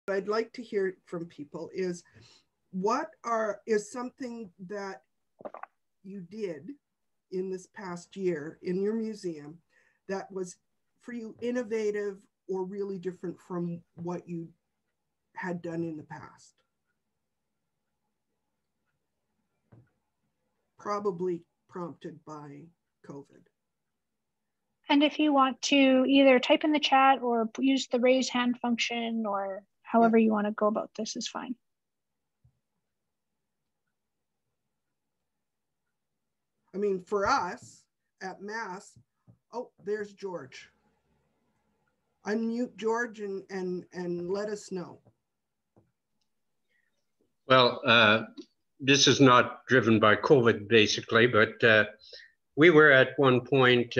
I'd like to hear from people is is something that you did in this past year in your museum that was for you innovative or really different from what you had done in the past? Probably prompted by COVID. And if you want to either type in the chat or use the raise hand function or however you want to go about this is fine. I mean, for us at Mass, oh, there's George. Unmute George and let us know. Well, this is not driven by COVID basically, but we were at one point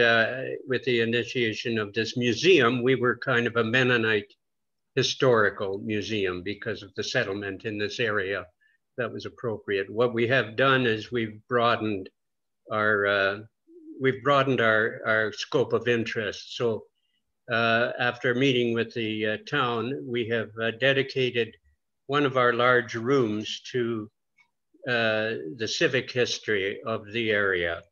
with the initiation of this museum, we were kind of a Mennonite historical museum because of the settlement in this area that was appropriate. What we have done is we've broadened our scope of interest. So after meeting with the town, we have dedicated one of our large rooms to the civic history of the area.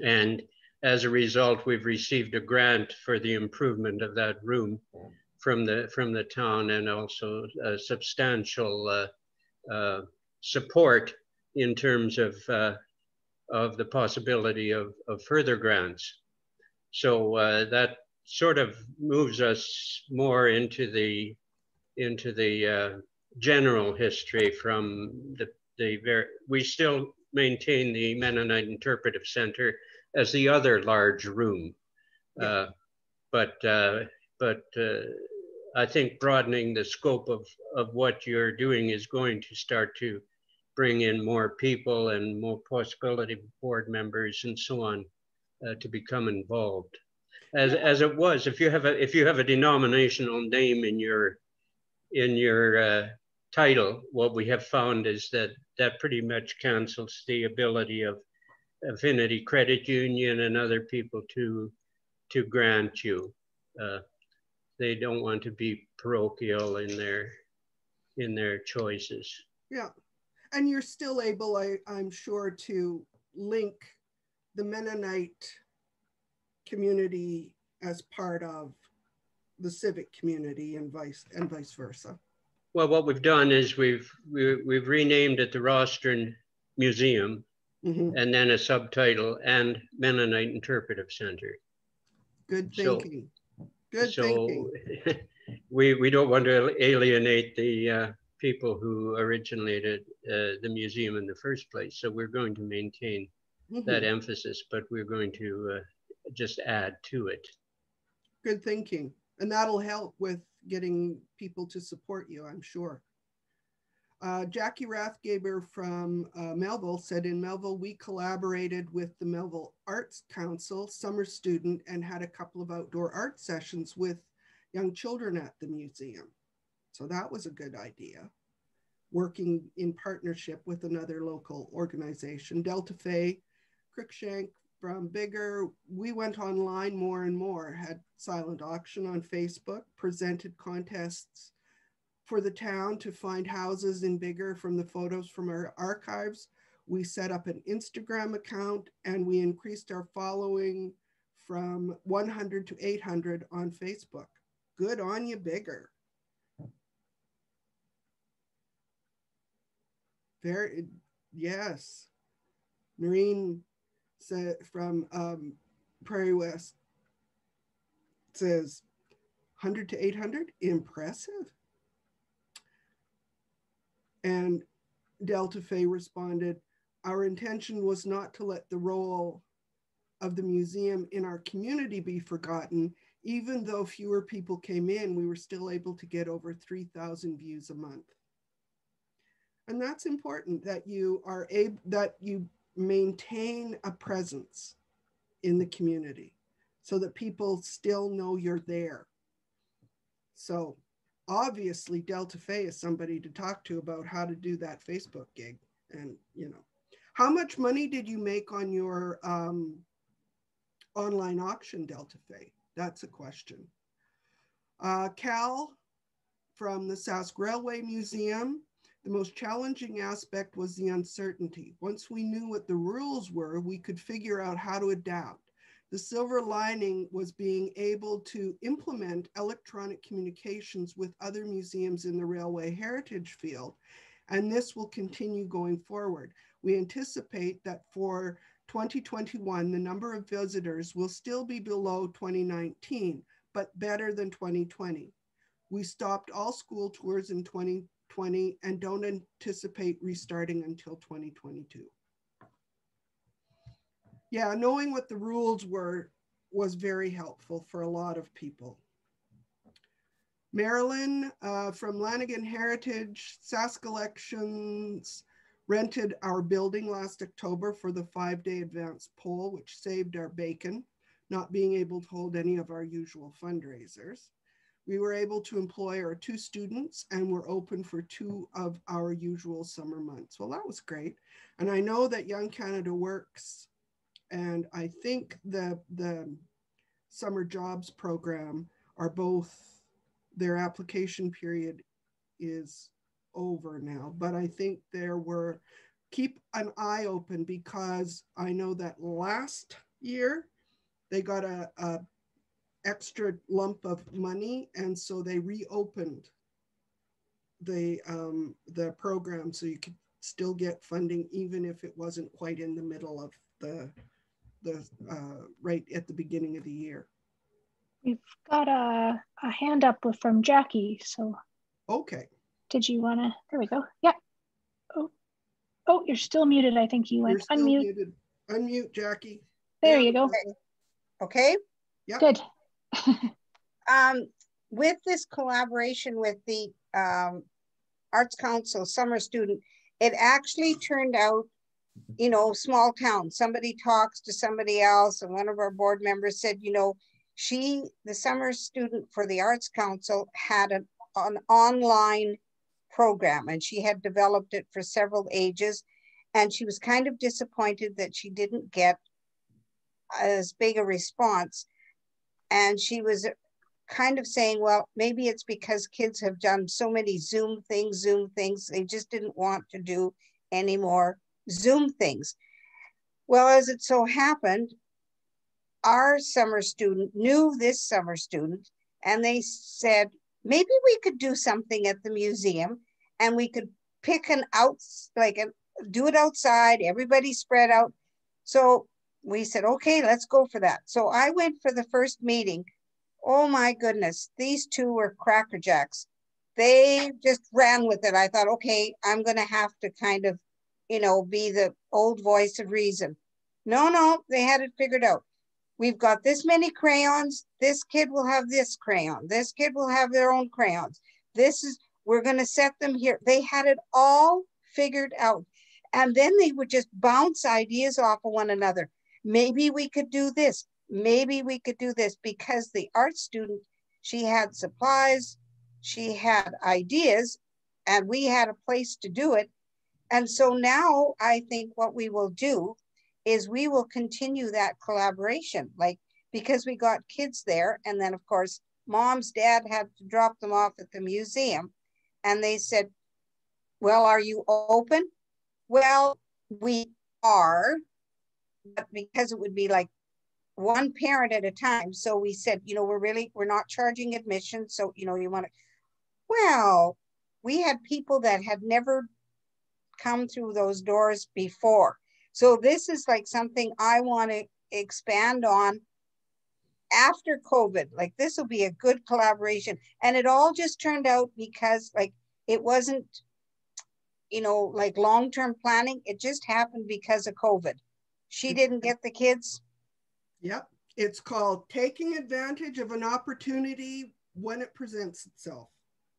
And as a result, we've received a grant for the improvement of that room from the town, and also a substantial support in terms of the possibility of further grants. So that sort of moves us more into the general history from we still maintain the Mennonite Interpretive Center as the other large room. But I think broadening the scope of what you're doing is going to start to bring in more people and more possibility of board members and so on to become involved. As it was, if you have a denominational name in your title, what we have found is that pretty much cancels the ability of Affinity Credit Union and other people to grant you. They don't want to be parochial in their choices. Yeah, and you're still able, I'm sure, to link the Mennonite community as part of the civic community and vice versa. Well, what we've done is we've renamed it the Rostron Museum, and then a subtitle, and Mennonite Interpretive Center. Good thinking. Good thinking. we don't want to alienate the people who originated the museum in the first place. So we're going to maintain that emphasis, but we're going to just add to it. Good thinking. And that'll help with getting people to support you, I'm sure. Jackie Rathgaber from Melville said, in Melville, we collaborated with the Melville Arts Council summer student and had a couple of outdoor art sessions with young children at the museum. So that was a good idea. Working in partnership with another local organization, Delta Phi, Cruikshank from Bigger. We went online more and more, had silent auction on Facebook, presented contests for the town to find houses in Bigger from the photos from our archives. We set up an Instagram account and we increased our following from 100 to 800 on Facebook. Good on you, Bigger. Very, yes. Noreen said from Prairie West says 100 to 800, impressive. And Delta Phi responded, our intention was not to let the role of the museum in our community be forgotten. Even though fewer people came in, we were still able to get over 3,000 views a month. And that's important, that you are able, that you maintain a presence in the community so that people still know you're there. So obviously Delta Phi is somebody to talk to about how to do that Facebook gig. And, you know, how much money did you make on your online auction, Delta Phi? That's a question. Cal from the Sask Railway Museum. The most challenging aspect was the uncertainty. Once we knew what the rules were, we could figure out how to adapt. The silver lining was being able to implement electronic communications with other museums in the railway heritage field, and this will continue going forward. We anticipate that for 2021, the number of visitors will still be below 2019, but better than 2020. We stopped all school tours in 2020 and don't anticipate restarting until 2022. Yeah, knowing what the rules were was very helpful for a lot of people. Marilyn from Lanigan Heritage, Sask Elections rented our building last October for the 5-day advance poll, which saved our bacon, not being able to hold any of our usual fundraisers. We were able to employ our 2 students and were open for 2 of our usual summer months. Well, that was great. And I know that Young Canada Works, and I think the summer jobs program are both, their application period is over now, but I think there were, keep an eye open, because I know that last year they got a extra lump of money, and so they reopened the program, so you could still get funding even if it wasn't quite in the middle of the right at the beginning of the year. We've got a hand up from Jackie. So okay. Did you want to? There we go. Yeah. Oh, you're still muted. I think you went unmute. Muted. Unmute, Jackie. There you go. Okay. Yep. Good. With this collaboration with the Arts Council summer student, it actually turned out, you know, small town. Somebody talks to somebody else, and one of our board members said, you know, the summer student for the Arts Council had an online program, and she had developed it for several ages, and she was kind of disappointed that she didn't get as big a response. And she was kind of saying, well, maybe it's because kids have done so many Zoom things, they just didn't want to do any more Zoom things. Well, as it so happened, our summer student knew this summer student, and they said, maybe we could do something at the museum, and we could pick do it outside, everybody spread out. So we said, okay, let's go for that. So I went for the first meeting. Oh my goodness, these 2 were crackerjacks. They just ran with it. I thought, okay, I'm gonna have to kind of, you know, be the old voice of reason. No, they had it figured out. We've got this many crayons. This kid will have this crayon. This kid will have their own crayons. We're gonna set them here. They had it all figured out. And then they would just bounce ideas off of one another. Maybe we could do this. Maybe we could do this, because the art student, she had supplies, she had ideas, and we had a place to do it. And so now I think what we will do is we will continue that collaboration, because we got kids there. And then of course, mom's dad had to drop them off at the museum. And they said, well, are you open? Well, we are, but because it would be like one parent at a time. So we said, you know, we're not charging admission. So, you know, you want to, well, we had people that had never come through those doors before. So this is like something I want to expand on after COVID. Like, this will be a good collaboration. And it all just turned out because it wasn't, you know, long-term planning. It just happened because of COVID. She didn't get the kids. Yep. It's called taking advantage of an opportunity when it presents itself.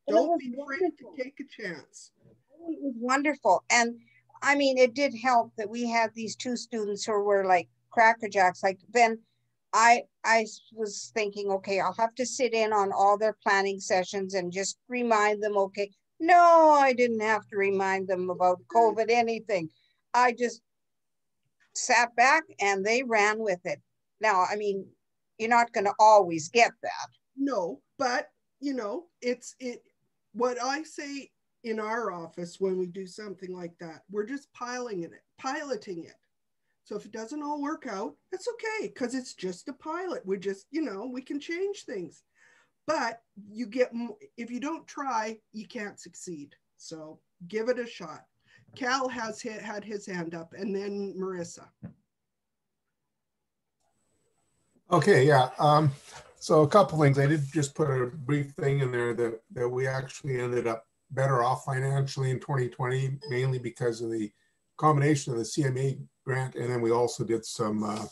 Don't be afraid to take a chance. It was wonderful. And I mean, it did help that we had these 2 students who were like crackerjacks. Then I was thinking, okay, I'll have to sit in on all their planning sessions and just remind them, okay. No, I didn't have to remind them about COVID, anything. I just sat back and they ran with it. Now, I mean, you're not going to always get that. No, but you know, what I say in our office when we do something like that, we're just piloting it. So if it doesn't all work out, it's okay, because it's just a pilot. We just, we can change things. But if you don't try, you can't succeed. So give it a shot. Cal had his hand up, and then Marissa. Okay, yeah. So a couple things. I did just put a brief thing in there that we actually ended up better off financially in 2020, mainly because of the combination of the CMA grant, and then we also did some,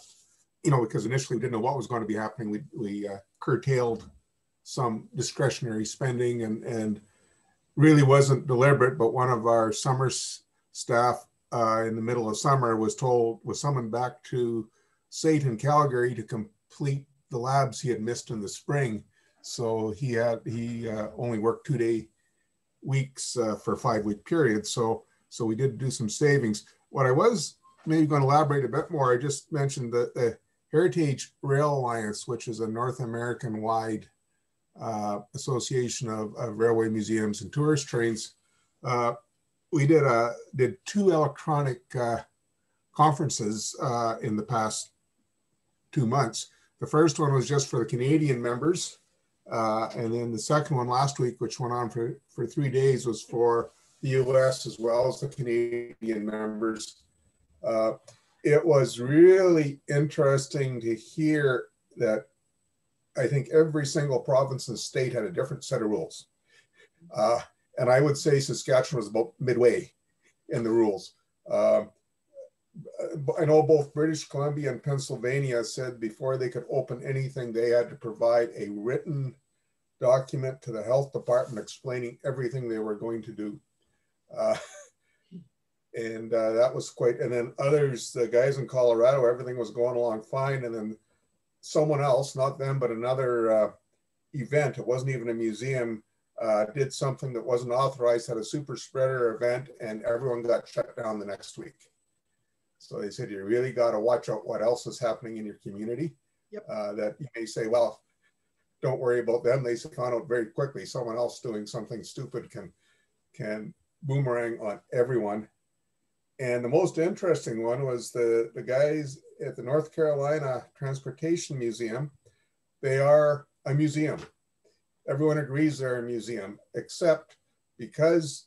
because initially we didn't know what was going to be happening. We curtailed some discretionary spending, and really wasn't deliberate, but one of our summer staff in the middle of summer was summoned back to SAIT in Calgary to complete the labs he had missed in the spring. So he only worked 2-day weeks for a 5-week period. So we did do some savings. What I was maybe going to elaborate a bit more, I just mentioned that the Heritage Rail Alliance, which is a North American wide association of railway museums and tourist trains. We did 2 electronic conferences in the past 2 months. The first one was just for the Canadian members. And then the second one last week, which went on for 3 days, was for the US as well as the Canadian members. It was really interesting to hear that I think every single province and state had a different set of rules. And I would say Saskatchewan was about midway in the rules. I know both British Columbia and Pennsylvania said before they could open anything, they had to provide a written document to the health department explaining everything they were going to do. And that was quite, and then others, the guys in Colorado, everything was going along fine. And then someone else, not them, but another event, it wasn't even a museum, did something that wasn't authorized, had a super spreader event, and everyone got shut down the next week. So they said, you really got to watch out what else is happening in your community. Yep. That you may say, well, don't worry about them. They found out very quickly someone else doing something stupid can boomerang on everyone. And the most interesting one was the guys at the North Carolina Transportation Museum. They are a museum. Everyone agrees they're a museum, except because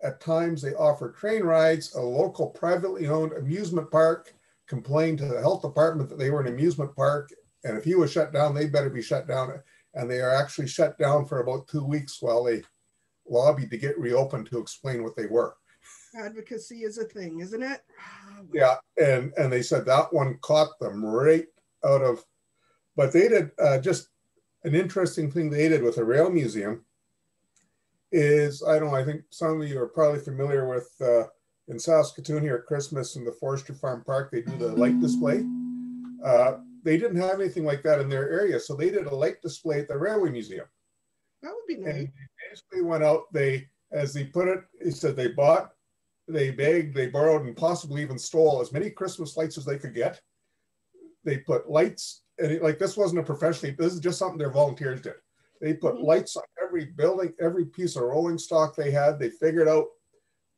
at times they offer train rides, a local privately owned amusement park complained to the health department that they were an amusement park. And if he was shut down, they better be shut down. And they are actually shut down for about 2 weeks while they lobbied to get reopened to explain what they were. Advocacy is a thing, isn't it? Yeah, and they said that one caught them right out of, but they did just an interesting thing they did with the rail museum is, I don't know, I think some of you are probably familiar with in Saskatoon here at Christmas in the Forestry Farm Park, they do the light display. They didn't have anything like that in their area, so they did a light display at the Railway Museum. That would be nice. And they basically went out, as they put it, he said they bought, they begged, they borrowed, and possibly even stole as many Christmas lights as they could get. They put lights, and this wasn't a professionally, this is just something their volunteers did. They put lights on every building, every piece of rolling stock they had. They figured out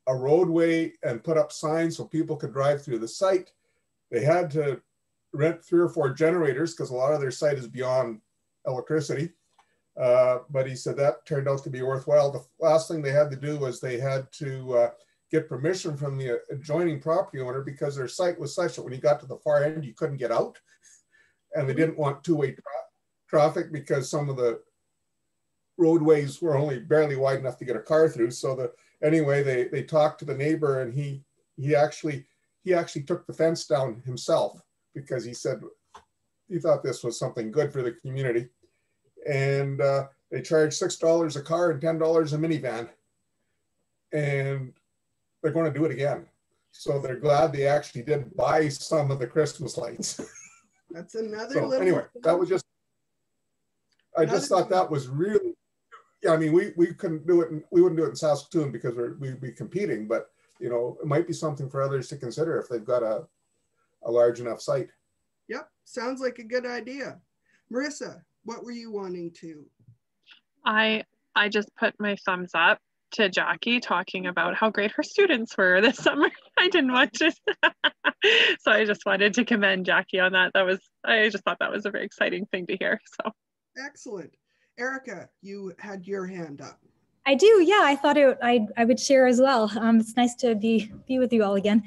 a roadway and put up signs so people could drive through the site. They had to rent 3 or 4 generators because a lot of their site is beyond electricity. But he said that turned out to be worthwhile. The last thing they had to do was they had to get permission from the adjoining property owner because their site was such that when you got to the far end, you couldn't get out. And they didn't want two-way traffic because some of the roadways were only barely wide enough to get a car through. So anyway, they talked to the neighbor, and he actually took the fence down himself because he said he thought this was something good for the community. And they charged $6 a car and $10 a minivan. And they're going to do it again. So they're glad they actually did buy some of the Christmas lights. That's another so little anyway, thing. that was just, I just thought that was really, yeah, I mean, we couldn't do it, we wouldn't do it in Saskatoon because we'd be competing, but you know, it might be something for others to consider if they've got a large enough site. Yep, sounds like a good idea. Marissa, what were you wanting to? I I just put my thumbs up to Jackie talking about how great her students were this summer. I didn't want to, so I just wanted to commend Jackie on that. I just thought that was a very exciting thing to hear. So excellent. Erica, you had your hand up. I do, yeah. I thought I would share as well. It's nice to be with you all again.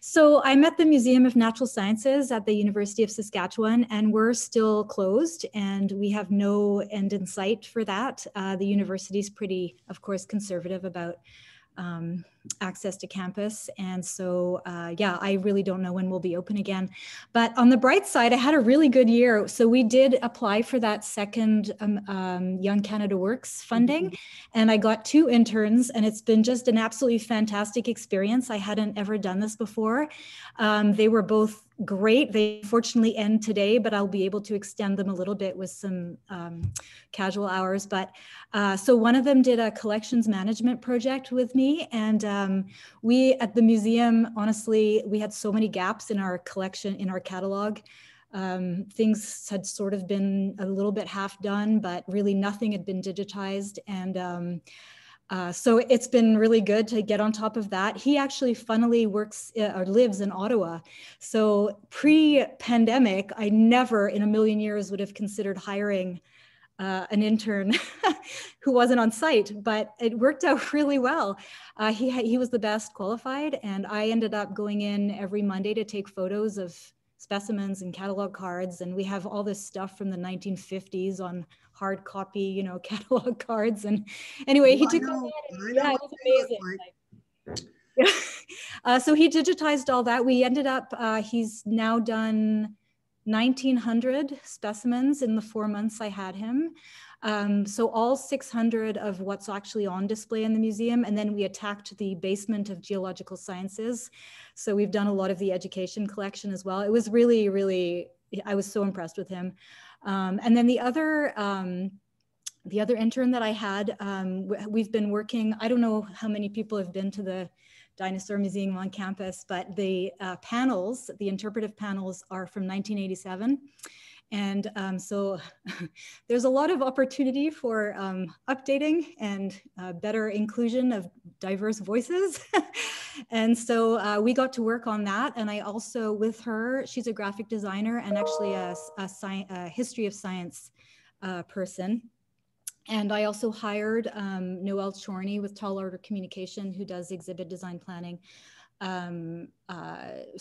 So I'm at the Museum of Natural Sciences at the University of Saskatchewan, and we're still closed, and we have no end in sight for that. The university is pretty, of course, conservative about access to campus. And so, yeah, I really don't know when we'll be open again. But on the bright side, I had a really good year. So we did apply for that second Young Canada Works funding, and I got 2 interns, and it's been just an absolutely fantastic experience. I hadn't ever done this before. They were both great. They fortunately end today, but I'll be able to extend them a little bit with some casual hours. But so one of them did a collections management project with me, and we at the museum, honestly, we had so many gaps in our collection, in our catalog. Things had sort of been a little bit half done, but really nothing had been digitized. And so it's been really good to get on top of that. He actually funnily works or lives in Ottawa. So pre-pandemic, I never in a million years would have considered hiring an intern who wasn't on site, but it worked out really well. He was the best qualified, and I ended up going in every Monday to take photos of specimens and catalog cards. And we have all this stuff from the 1950s on hard copy, you know, catalog cards. And anyway, he took all that. Yeah, it was amazing. Yeah. So he digitized all that. We ended up, he's now done 1,900 specimens in the 4 months I had him. So all 600 of what's actually on display in the museum. And then we attacked the basement of geological sciences. So we've done a lot of the education collection as well. It was really, really, I was so impressed with him. And then the other intern that I had, we've been working, I don't know how many people have been to the Dinosaur Museum on campus, but the panels, the interpretive panels are from 1987. And so there's a lot of opportunity for updating and better inclusion of diverse voices. And so we got to work on that. And I also, with her, she's a graphic designer and actually a history of science person. And I also hired Noelle Chorney with Tall Order Communication, who does exhibit design planning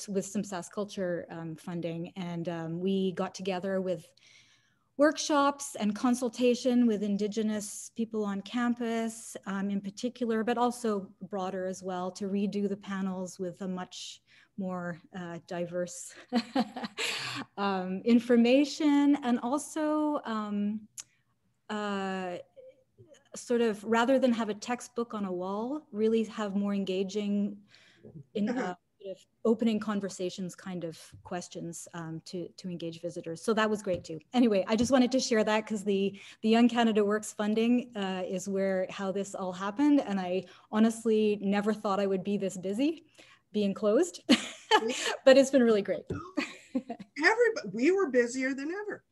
with some SaskCulture funding. And we got together with workshops and consultation with Indigenous people on campus in particular, but also broader as well, to redo the panels with a much more diverse information, and also sort of, rather than have a textbook on a wall, really have more engaging in sort of opening conversations kind of questions to engage visitors. So that was great too. Anyway, I just wanted to share that because the Young Canada Works funding is how this all happened. And I honestly never thought I would be this busy being closed, but it's been really great. We were busier than ever.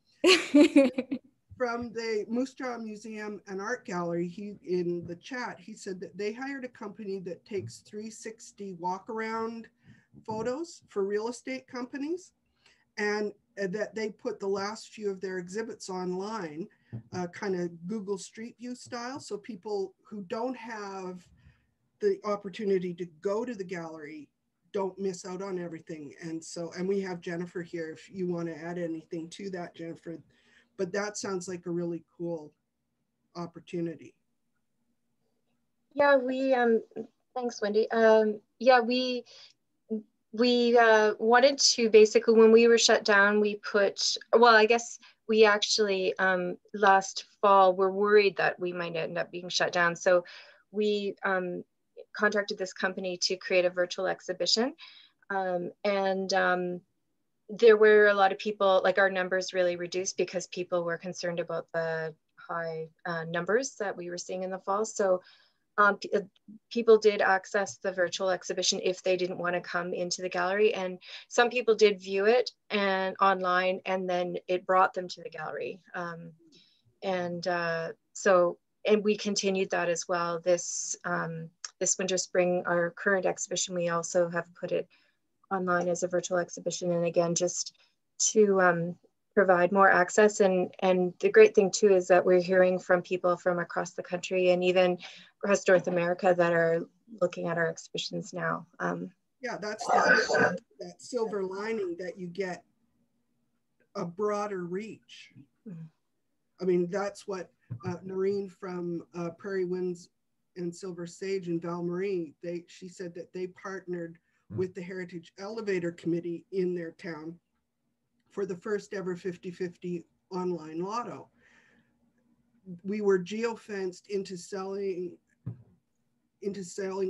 From the Moose Jaw Museum and Art Gallery, in the chat, he said that they hired a company that takes 360 walk around photos for real estate companies, and that they put the last few of their exhibits online, kind of Google Street View style. So people who don't have the opportunity to go to the gallery don't miss out on everything. And so, and we have Jennifer here if you want to add anything to that, Jennifer. But that sounds like a really cool opportunity. Yeah, thanks, Wendy. Yeah, we wanted to basically, when we were shut down, I guess we actually, last fall, were worried that we might end up being shut down. So we contacted this company to create a virtual exhibition. There were a lot of people, like our numbers really reduced because people were concerned about the high numbers that we were seeing in the fall. So people did access the virtual exhibition if they didn't want to come into the gallery. And some people did view it online, and then it brought them to the gallery. So and we continued that as well. This winter, spring, our current exhibition, we also have put it online as a virtual exhibition. And again, just to provide more access. And the great thing too is that we're hearing from people from across the country and even across North America that are looking at our exhibitions now. Yeah, that's that silver lining, that you get a broader reach. I mean, that's what Noreen from Prairie Winds and Silver Sage and Val Marie, she said that they partnered with the Heritage Elevator Committee in their town for the first ever 50-50 online lotto. We were geofenced into selling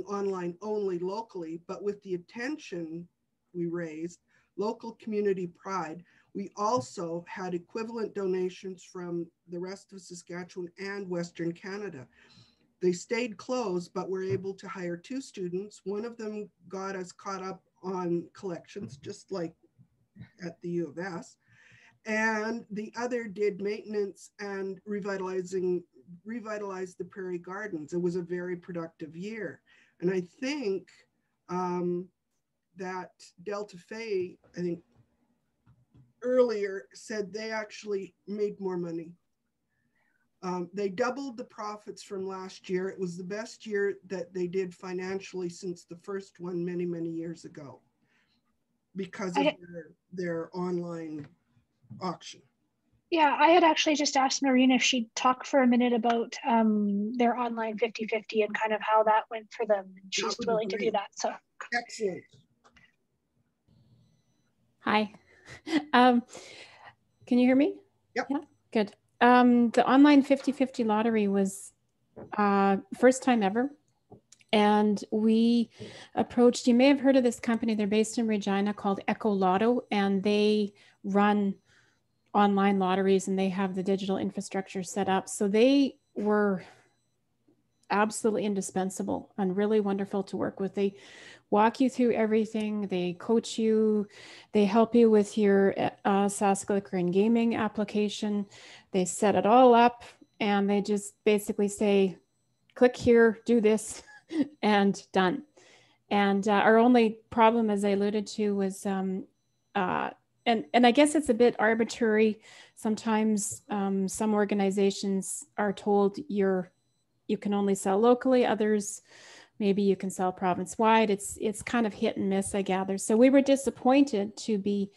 online only locally, but with the attention we raised, local community pride, we also had equivalent donations from the rest of Saskatchewan and Western Canada. They stayed closed, but were able to hire 2 students. One of them got us caught up on collections, just like at the U of S. And the other did maintenance and revitalized the Prairie Gardens. It was a very productive year. And I think that Delta Faye, I think earlier, said they actually made more money. They doubled the profits from last year. It was the best year that they did financially since the first one many, many years ago, because of their online auction. Yeah, I had actually just asked Noreen if she'd talk for a minute about their online 50-50 and kind of how that went for them. She's willing to do that. So excellent. Hi. Can you hear me? Yep. Yeah, good. The online 50-50 lottery was first time ever. And we approached, you may have heard of this company, they're based in Regina, called Echo Lotto, and they run online lotteries and they have the digital infrastructure set up. So they were absolutely indispensable and really wonderful to work with. They walk you through everything. They coach you. They help you with your Sask Liquor and Gaming application. They set it all up and they just basically say, click here, do this, and done. And our only problem, as I alluded to, was, and I guess it's a bit arbitrary. Sometimes some organizations are told you can only sell locally. Others, maybe you can sell province-wide. It's kind of hit and miss, I gather. So we were disappointed to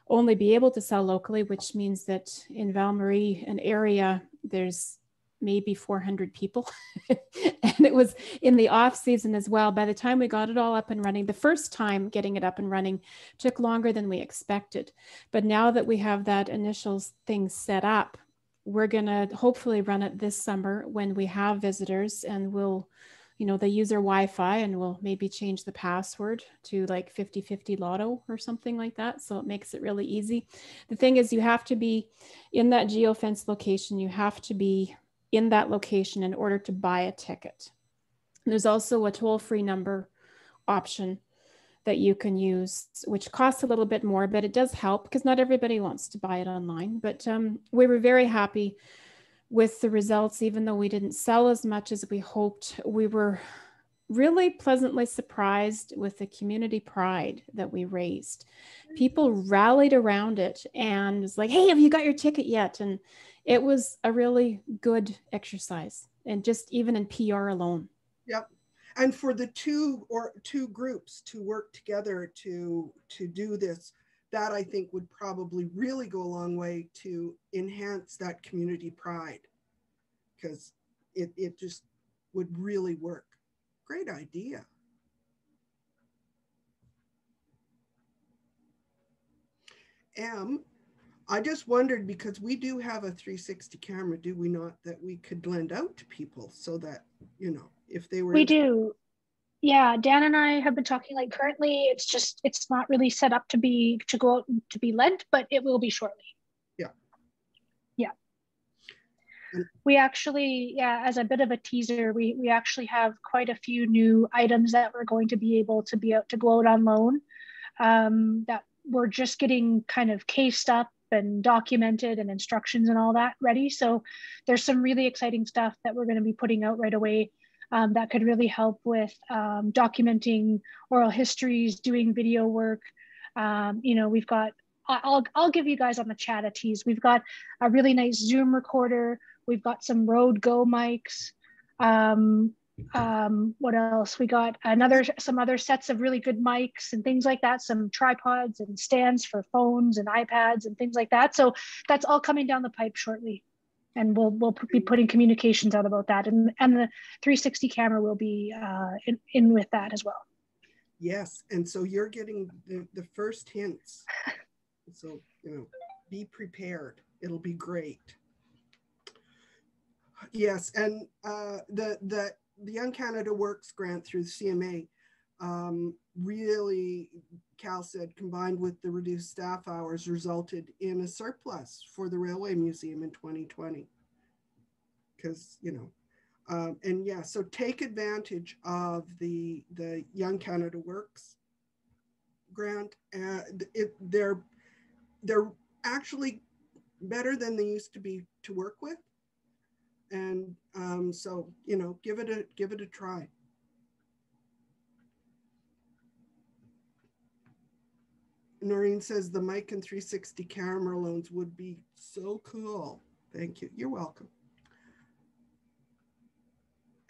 only be able to sell locally, which means that in Val Marie, an area, there's maybe 400 people. And it was in the off season as well. By the time we got it all up and running, the first time getting it up and running took longer than we expected. But now that we have that initial thing set up, we're going to hopefully run it this summer when we have visitors, and we'll, they use their Wi-Fi, and we'll maybe change the password to like 50-50 lotto or something like that. So it makes it really easy. The thing is, you have to be in that geofence location. You have to be in that location in order to buy a ticket. There's also a toll-free number option that you can use, which costs a little bit more, but it does help because not everybody wants to buy it online. But we were very happy with the results, even though we didn't sell as much as we hoped. We were really pleasantly surprised with the community pride that we raised. People rallied around it and was like, hey, have you got your ticket yet? And it was a really good exercise, and just even in PR alone. Yep. And for the two groups to work together to do this, that I think would probably really go a long way to enhance that community pride, because it just would really work. Great idea. I just wondered, because we do have a 360 camera, do we not, that we could lend out to people so that, if they were— We do. Yeah, Dan and I have been talking, like currently it's not really set up to go out and to be lent, but it will be shortly. Yeah. Yeah. We actually, as a bit of a teaser, we actually have quite a few new items that we're going to be able to go out on loan, that we're just getting kind of cased up and documented and instructions and all that ready. So there's some really exciting stuff that we're going to be putting out right away that could really help with documenting oral histories, doing video work. You know, we've got, I'll give you guys on the chat a tease. We've got a really nice Zoom recorder. We've got some Rode Go mics. What else? We got some other sets of really good mics and things like that, some tripods and stands for phones and iPads and things like that. So that's all coming down the pipe shortly. And we'll be putting communications out about that. And the 360 camera will be in with that as well. Yes, and so you're getting the first hints. So, you know, be prepared. It'll be great. Yes, and the Young Canada Works grant through the CMA really, Cal said, combined with the reduced staff hours, resulted in a surplus for the Railway Museum in 2020. Because, you know, and yeah, so take advantage of the Young Canada Works grant. They're actually better than they used to be to work with. And so, you know, give it a try. Noreen says the mic and 360 camera loans would be so cool. Thank you. You're welcome.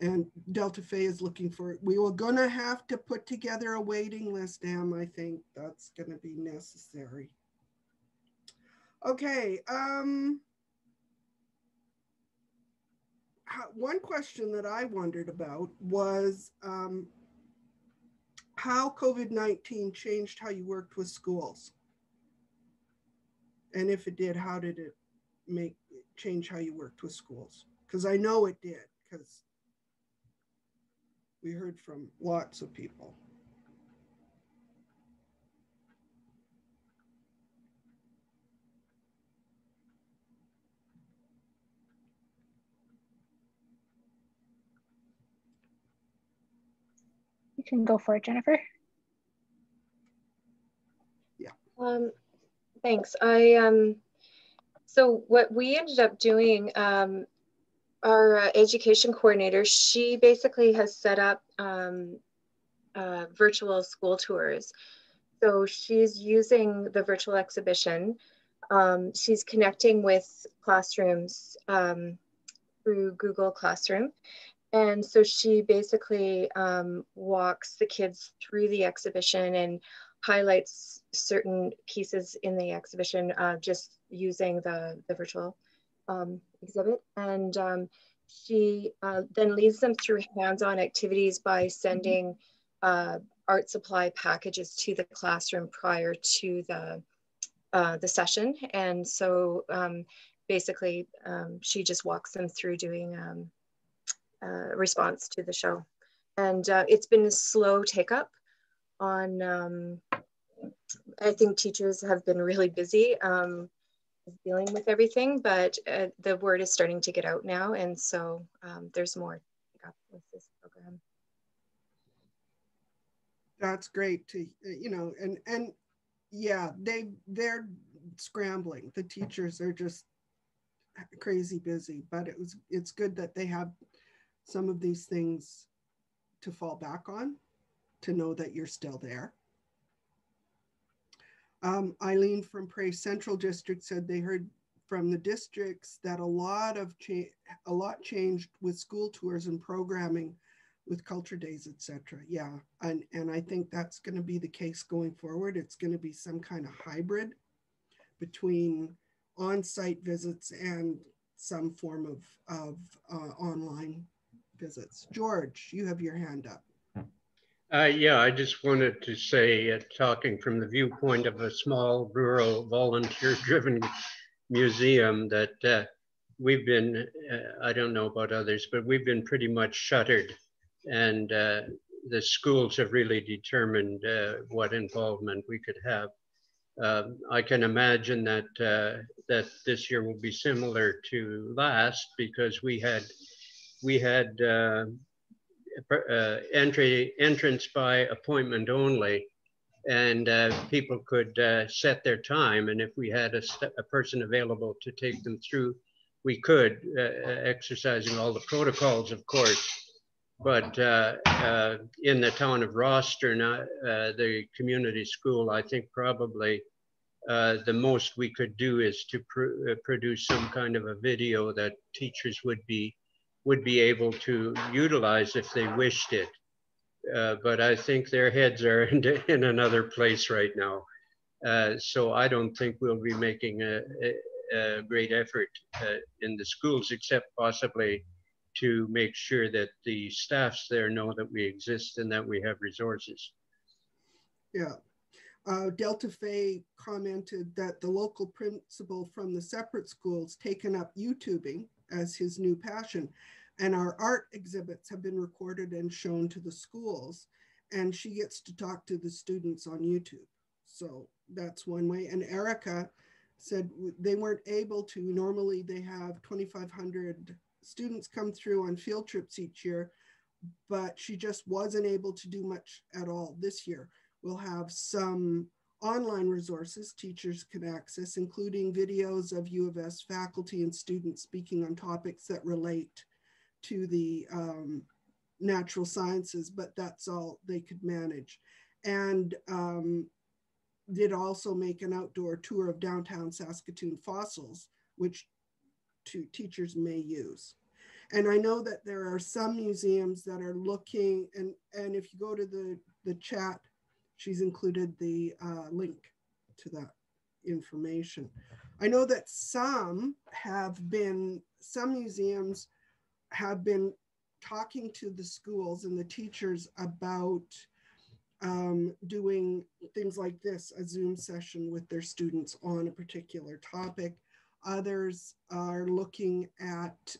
And Delta Faye is looking for it. We were gonna have to put together a waiting list, Em. I think that's gonna be necessary. Okay. One question that I wondered about was how COVID-19 changed how you worked with schools. And if it did, how did it change how you worked with schools? Because I know it did, because we heard from lots of people. You can go for it, Jennifer. Yeah. Thanks. So what we ended up doing, our education coordinator, she basically has set up virtual school tours. So she's using the virtual exhibition. She's connecting with classrooms through Google Classroom. And so she basically walks the kids through the exhibition and highlights certain pieces in the exhibition just using the virtual exhibit. And she then leads them through hands-on activities by sending art supply packages to the classroom prior to the session. And so basically she just walks them through doing response to the show. And it's been a slow take up on, I think teachers have been really busy dealing with everything, but the word is starting to get out now. And so there's more to pick up with this program. That's great to, you know, and yeah, they're scrambling. The teachers are just crazy busy, but it's good that they have some of these things to fall back on, to know that you're still there. Eileen from Prairie Central District said they heard from the districts that a lot changed with school tours and programming with culture days, etc. Yeah, and I think that's going to be the case going forward. It's going to be some kind of hybrid between on-site visits and some form of online visits. George, you have your hand up. Yeah, I just wanted to say, talking from the viewpoint of a small, rural, volunteer-driven museum, that we've been, I don't know about others, but we've been pretty much shuttered. And the schools have really determined what involvement we could have. I can imagine that that this year will be similar to last, because we had entrance by appointment only, and people could set their time. And if we had a person available to take them through, we could, exercising all the protocols, of course. But in the town of Rosthern, the community school, I think probably the most we could do is to produce some kind of a video that teachers would be able to utilize if they wished it. But I think their heads are in another place right now. So I don't think we'll be making a great effort in the schools, except possibly to make sure that the staffs there know that we exist and that we have resources. Yeah. Delta Faye commented that the local principal from the separate schools taken up YouTubing as his new passion. And our art exhibits have been recorded and shown to the schools, and she gets to talk to the students on YouTube. So that's one way. And Erica said they weren't able to. Normally they have 2,500 students come through on field trips each year, but she just wasn't able to do much at all this year. We'll have some online resources teachers can access, including videos of U of S faculty and students speaking on topics that relate to the natural sciences, but that's all they could manage. And did also make an outdoor tour of downtown Saskatoon fossils, which teachers may use. And I know that there are some museums that are looking, and if you go to the chat, she's included the link to that information. I know that some museums have been talking to the schools and the teachers about doing things like this, a Zoom session with their students on a particular topic. Others are looking at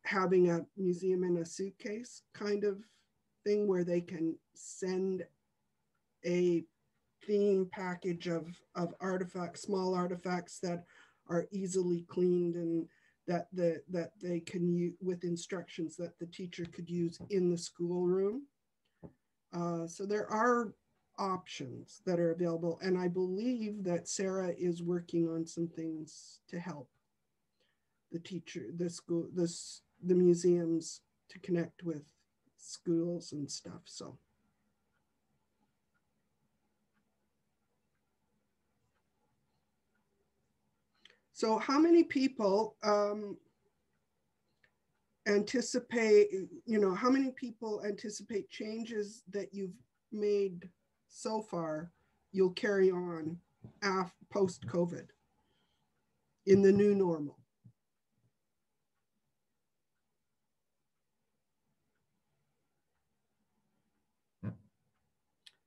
having a museum in a suitcase kind of thing where they can send a theme package of artifacts, small artifacts that are easily cleaned and that they can use with instructions that the teacher could use in the schoolroom. So there are options that are available, and I believe that Sarah is working on some things to help the teacher, the school, the museums to connect with schools and stuff. So how many people anticipate changes that you've made so far you'll carry on post-COVID in the new normal?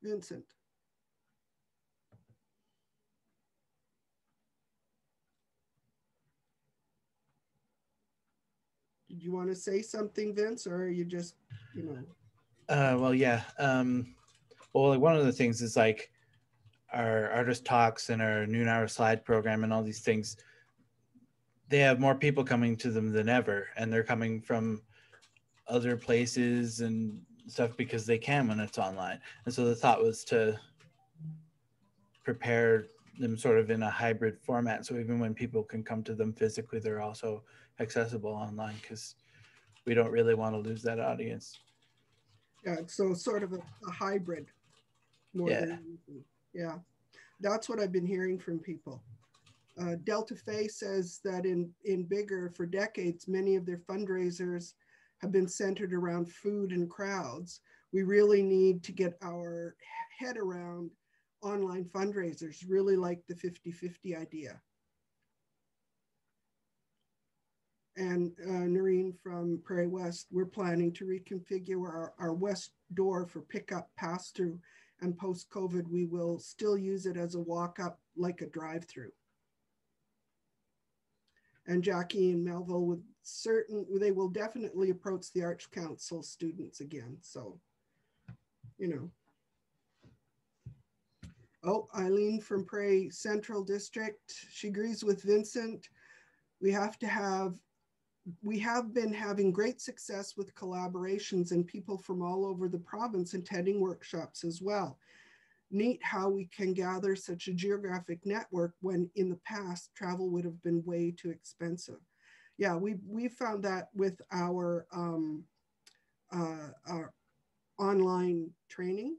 Vincent. Did you want to say something, Vince, or are you just, Well, yeah. Well, like one of the things is like our artist talks and our noon hour slide program and all these things, they have more people coming to them than ever. And they're coming from other places and stuff because they can when it's online. And so the thought was to prepare them sort of in a hybrid format. So even when people can come to them physically, they're also accessible online, because we don't really want to lose that audience. Yeah, so sort of a hybrid more than anything. Yeah, that's what I've been hearing from people. Delta Faye says that in Bigger, for decades, many of their fundraisers have been centered around food and crowds. We really need to get our head around online fundraisers, really like the 50-50 idea. And Noreen from Prairie West, we're planning to reconfigure our west door for pickup, pass-through, and post-COVID, we will still use it as a walk-up like a drive-through. And Jackie and Melville they will definitely approach the Arts Council students again. So, Oh, Eileen from Prairie Central District, she agrees with Vincent. We have to have we have been having great success with collaborations and people from all over the province attending workshops as well. Neat how we can gather such a geographic network when in the past travel would have been way too expensive. Yeah, we found that with our online training,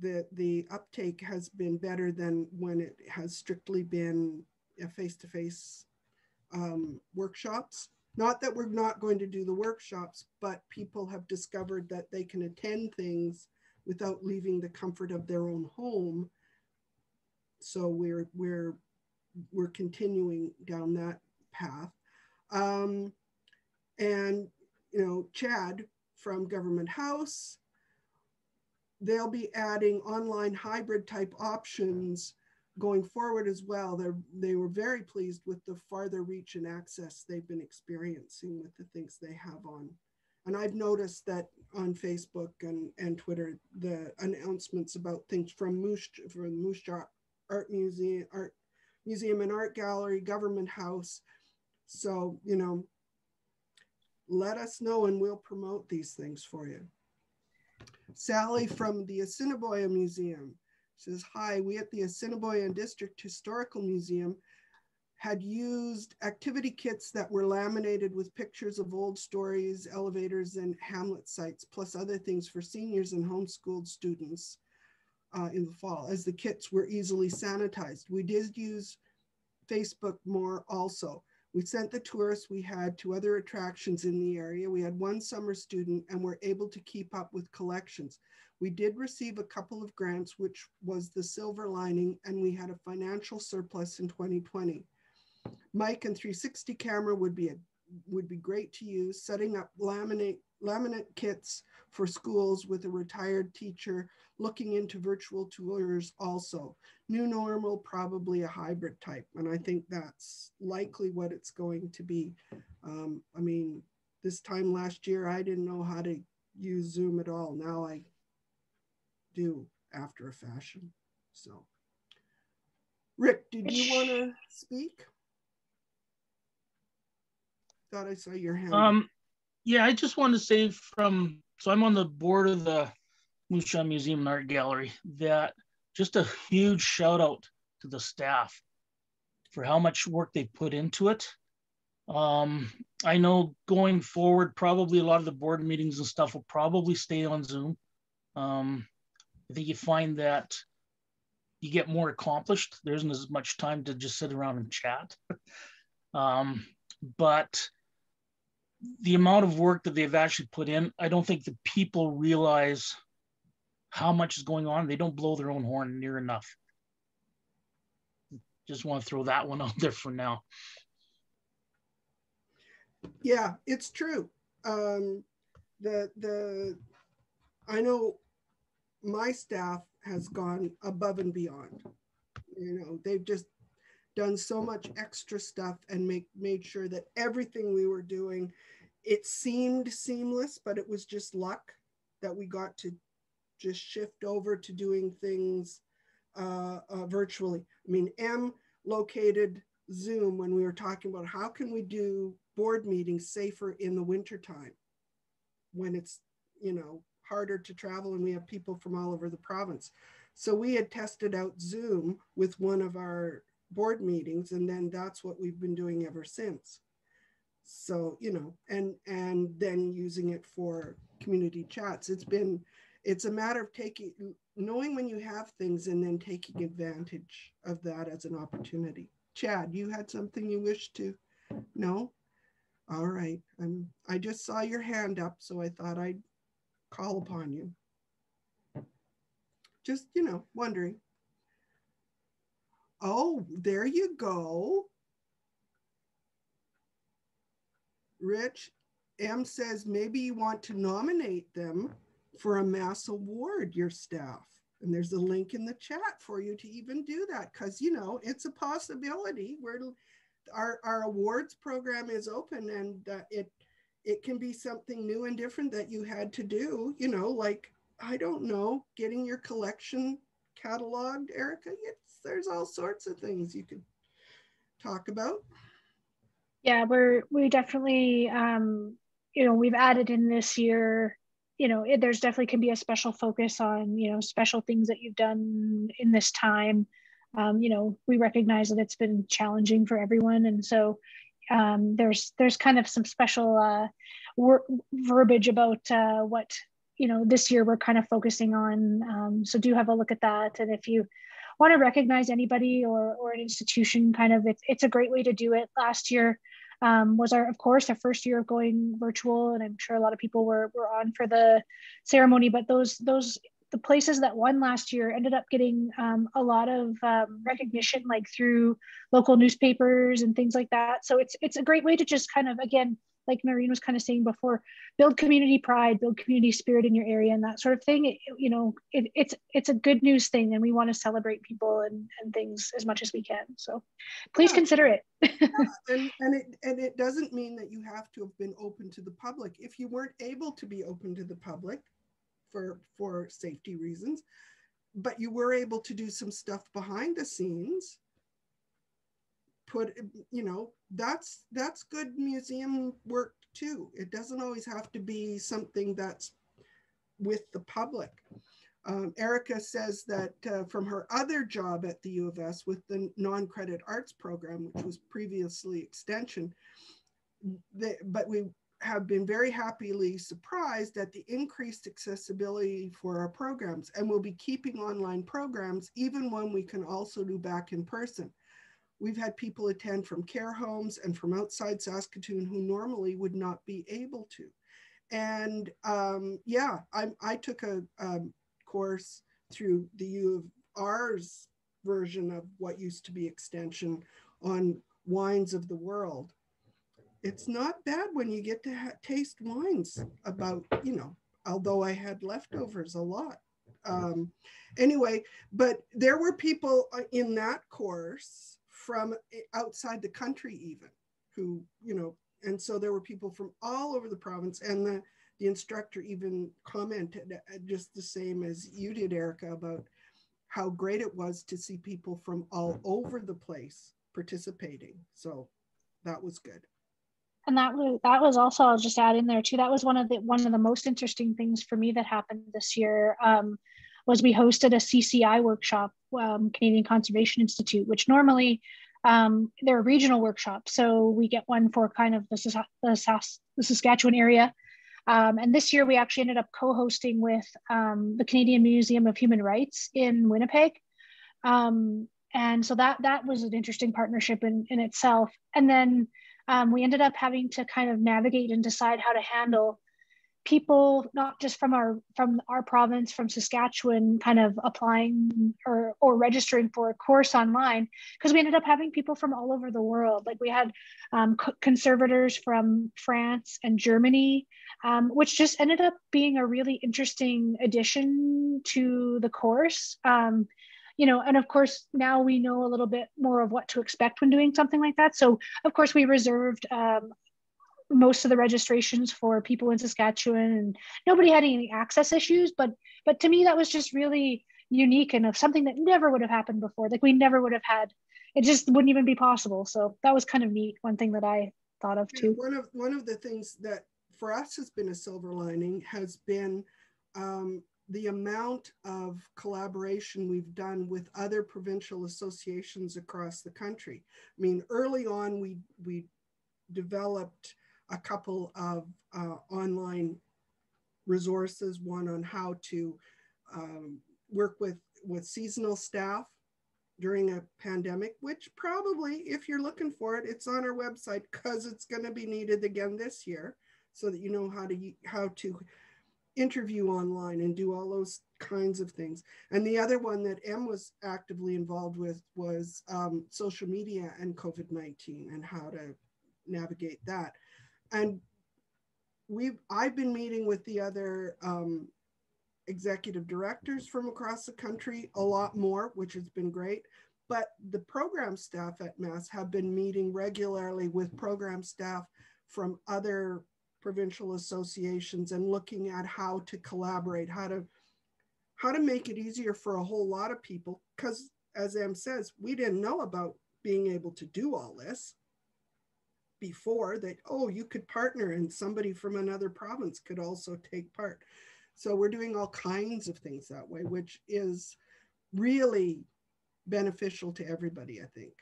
that the uptake has been better than when it has strictly been face-to-face workshops. Not that we're not going to do the workshops, but people have discovered that they can attend things without leaving the comfort of their own home. So we're continuing down that path. And you know, Chad from Government House, they'll be adding online hybrid type options going forward as well. They were very pleased with the farther reach and access they've been experiencing with the things they have on. And I've noticed that on Facebook and Twitter, the announcements about things from Moose Jaw Art Museum and Art Gallery, Government House. So, you know, let us know and we'll promote these things for you. Sally from the Assiniboia Museum says, hi, we at the Assiniboia District Historical Museum had used activity kits that were laminated with pictures of old stories, elevators, and hamlet sites, plus other things for seniors and homeschooled students in the fall, as the kits were easily sanitized. We did use Facebook more also. We sent the tourists we had to other attractions in the area. We had one summer student and were able to keep up with collections. We did receive a couple of grants, which was the silver lining, and we had a financial surplus in 2020. Mic and 360 camera would be great to use. Setting up laminate kits for schools with a retired teacher, looking into virtual tours also. New normal, probably a hybrid type. And I think that's likely what it's going to be. I mean, this time last year, I didn't know how to use Zoom at all. Now I do after a fashion. So, Rick, did you want to speak? Thought I saw your hand. Yeah, I just wanted to say so I'm on the board of the Moose Jaw Museum and Art Gallery, that just a huge shout out to the staff for how much work they put into it. I know going forward, probably a lot of the board meetings and stuff will probably stay on Zoom. I think you find that you get more accomplished. There isn't as much time to just sit around and chat. But the amount of work that they've actually put in, I don't think the people realize how much is going on. They don't blow their own horn near enough. Just want to throw that one out there for now. Yeah, it's true. I know my staff has gone above and beyond. You know, they've just done so much extra stuff and made sure that everything we were doing, it seemed seamless, but it was just luck that we got to just shift over to doing things virtually. I mean, M located Zoom when we were talking about how can we do board meetings safer in the wintertime when it's, you know, harder to travel and we have people from all over the province. So we had tested out Zoom with one of our board meetings, and then that's what we've been doing ever since. So, you know, and then using it for community chats. It's a matter of knowing when you have things and then taking advantage of that as an opportunity. Chad, you had something you wish to? No? All right. I just saw your hand up, so I thought I'd call upon you. Just, you know, wondering. Oh, there you go. Rich, M says maybe you want to nominate them for a mass award, your staff. And there's a link in the chat for you to even do that, because, you know, it's a possibility. Our awards program is open, and it can be something new and different that you had to do, you know, like, I don't know, getting your collection cataloged, Erica. There's all sorts of things you could talk about. Yeah, we definitely, you know, we've added in this year, you know, there's definitely can be a special focus on, you know, special things that you've done in this time. You know, we recognize that it's been challenging for everyone. And so there's kind of some special verbiage about what, you know, this year we're kind of focusing on. So do have a look at that. And if you want to recognize anybody or an institution, kind of, it's a great way to do it. Last year was of course, our first year of going virtual, and I'm sure a lot of people were on for the ceremony. But the places that won last year ended up getting a lot of recognition, like through local newspapers and things like that. So it's a great way to just kind of, again, like Noreen was kind of saying before, build community pride, build community spirit in your area and that sort of thing. You know, it's a good news thing, and we want to celebrate people and things as much as we can. So please consider it. And it doesn't mean that you have to have been open to the public. If you weren't able to be open to the public for safety reasons, but you were able to do some stuff behind the scenes, you know, that's good museum work too. It doesn't always have to be something that's with the public. Erica says that from her other job at the U of S with the non-credit arts program, which was previously extension, but we have been very happily surprised at the increased accessibility for our programs, and we'll be keeping online programs even when we can also do back in person. We've had people attend from care homes and from outside Saskatoon who normally would not be able to. And yeah, I took a course through the U of R's version of what used to be extension on wines of the world. It's not bad when you get to taste wines about, you know, although I had leftovers a lot. Anyway, but there were people in that course from outside the country even who, you know, and so there were people from all over the province, and the instructor even commented just the same as you did, Erica, about how great it was to see people from all over the place participating. So that was good. And that was also, I'll just add in there too, that was one of the most interesting things for me that happened this year, was we hosted a CCI workshop, Canadian Conservation Institute, which normally they're a regional workshop. So we get one for kind of the Saskatchewan area. And this year we actually ended up co-hosting with the Canadian Museum of Human Rights in Winnipeg. And so that was an interesting partnership in itself. And then we ended up having to kind of navigate and decide how to handle people, not just from our province, from Saskatchewan, kind of applying or registering for a course online, because we ended up having people from all over the world. Like we had conservators from France and Germany, which just ended up being a really interesting addition to the course. You know, and of course, now we know a little bit more of what to expect when doing something like that. So of course, we reserved most of the registrations for people in Saskatchewan, and nobody had any access issues. But to me, that was just really unique and of something that never would have happened before. Like we never would have had, it just wouldn't even be possible. So that was kind of neat. One thing that I thought of too. One of the things that for us has been a silver lining has been the amount of collaboration we've done with other provincial associations across the country. I mean, early on, we developed a couple of online resources, one on how to work with seasonal staff during a pandemic, which probably, if you're looking for it, it's on our website because it's going to be needed again this year, so that you know how to interview online and do all those kinds of things. And the other one that Em was actively involved with was social media and COVID-19 and how to navigate that. And I've been meeting with the other executive directors from across the country a lot more, which has been great. But the program staff at Mass have been meeting regularly with program staff from other provincial associations and looking at how to collaborate, how to make it easier for a whole lot of people. Because as Em says, we didn't know about being able to do all this. before that, oh, you could partner and somebody from another province could also take part. So we're doing all kinds of things that way, which is really beneficial to everybody, I think.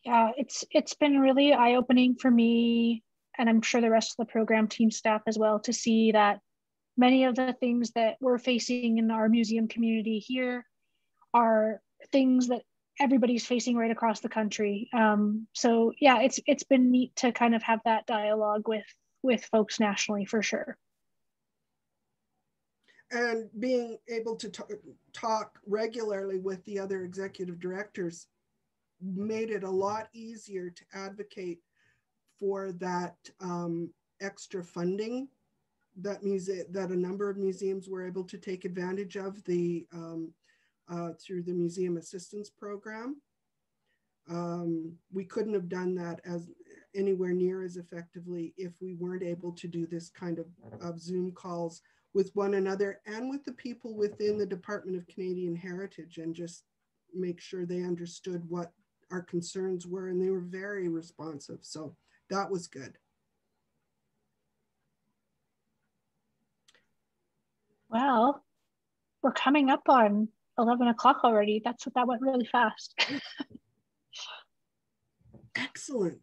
Yeah, it's been really eye-opening for me, and I'm sure the rest of the program team staff as well, to see that many of the things that we're facing in our museum community here are things that everybody's facing right across the country. So yeah, it's been neat to kind of have that dialogue with folks nationally, for sure. And being able to talk regularly with the other executive directors made it a lot easier to advocate for that extra funding that a number of museums were able to take advantage of through the Museum Assistance Program. We couldn't have done that as anywhere near as effectively if we weren't able to do this kind of Zoom calls with one another and with the people within the Department of Canadian Heritage, and just make sure they understood what our concerns were, and they were very responsive. So that was good. Well, we're coming up on 11 o'clock already. That went really fast. Excellent.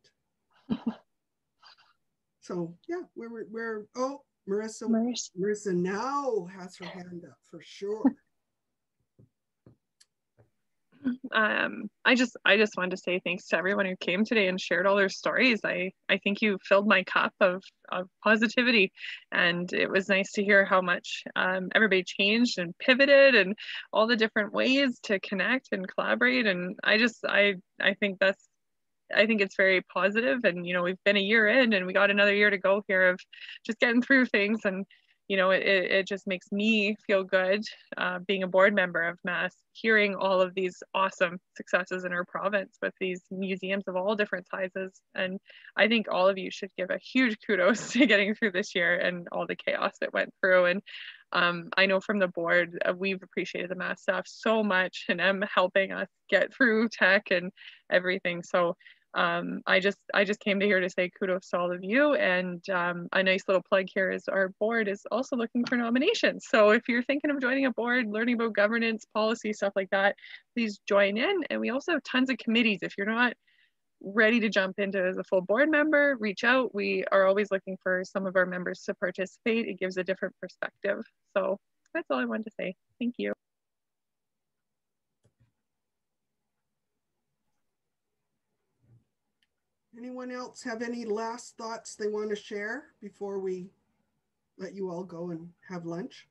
So yeah, we're oh, Marissa now has her hand up for sure. I just wanted to say thanks to everyone who came today and shared all their stories. I think you filled my cup of positivity, and it was nice to hear how much everybody changed and pivoted and all the different ways to connect and collaborate. And I think it's very positive. And, you know, we've been a year in and we got another year to go here of just getting through things. And, you know, it just makes me feel good being a board member of MAS, hearing all of these awesome successes in our province with these museums of all different sizes. And I think all of you should give a huge kudos to getting through this year and all the chaos that went through. And I know from the board, we've appreciated the MAS staff so much, and them helping us get through tech and everything. So I just came to here to say kudos to all of you. And a nice little plug here is our board is also looking for nominations. So if you're thinking of joining a board, learning about governance, policy, stuff like that, please join in. And we also have tons of committees. If you're not ready to jump into as a full board member, reach out. We are always looking for some of our members to participate. It gives a different perspective. So that's all I wanted to say. Thank you. Anyone else have any last thoughts they want to share before we let you all go and have lunch?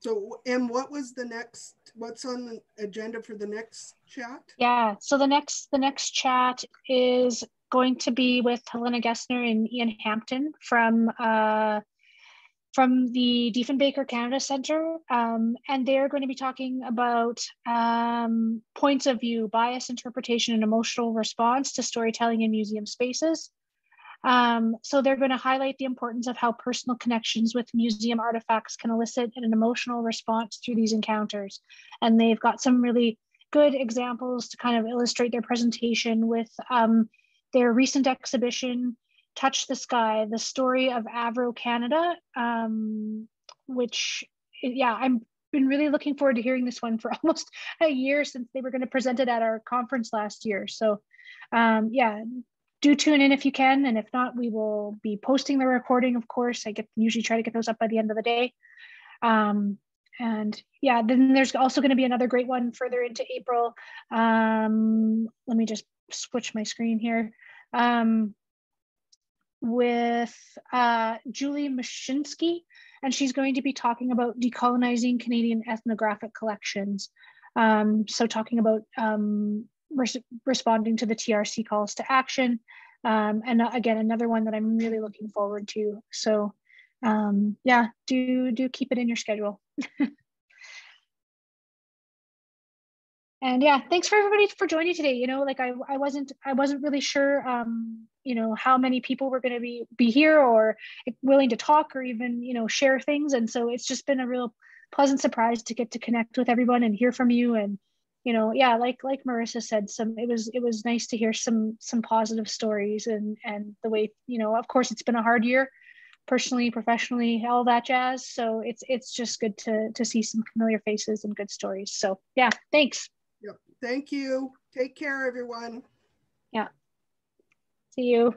So, Em, what's on the agenda for the next chat? Yeah, so the next chat is going to be with Helena Gessner and Ian Hampton from the Diefenbaker Canada Centre, and they're going to be talking about points of view, bias, interpretation, and emotional response to storytelling in museum spaces. So they're going to highlight the importance of how personal connections with museum artifacts can elicit an emotional response through these encounters. And they've got some really good examples to kind of illustrate their presentation with their recent exhibition, Touch the Sky, the story of Avro Canada, which, yeah, I've been really looking forward to hearing this one for almost a year since they were going to present it at our conference last year. So yeah, do tune in if you can. And if not, we will be posting the recording, of course. I usually try to get those up by the end of the day. And yeah, then there's also going to be another great one further into April. Let me just switch my screen here. With Julie Mashinsky, and she's going to be talking about decolonizing Canadian ethnographic collections. So talking about responding to the TRC calls to action. And again, another one that I'm really looking forward to. So yeah, do keep it in your schedule. And yeah, thanks for everybody for joining today. You know, like I wasn't really sure, you know, how many people were going to be here or willing to talk or even, you know, share things. And so it's just been a real pleasant surprise to get to connect with everyone and hear from you. And, you know, yeah, like Marissa said, it was nice to hear some positive stories, and the way, you know, of course it's been a hard year, personally, professionally, all that jazz. So it's just good to see some familiar faces and good stories. So yeah, thanks. Yep. Thank you. Take care, everyone. Yeah. See you.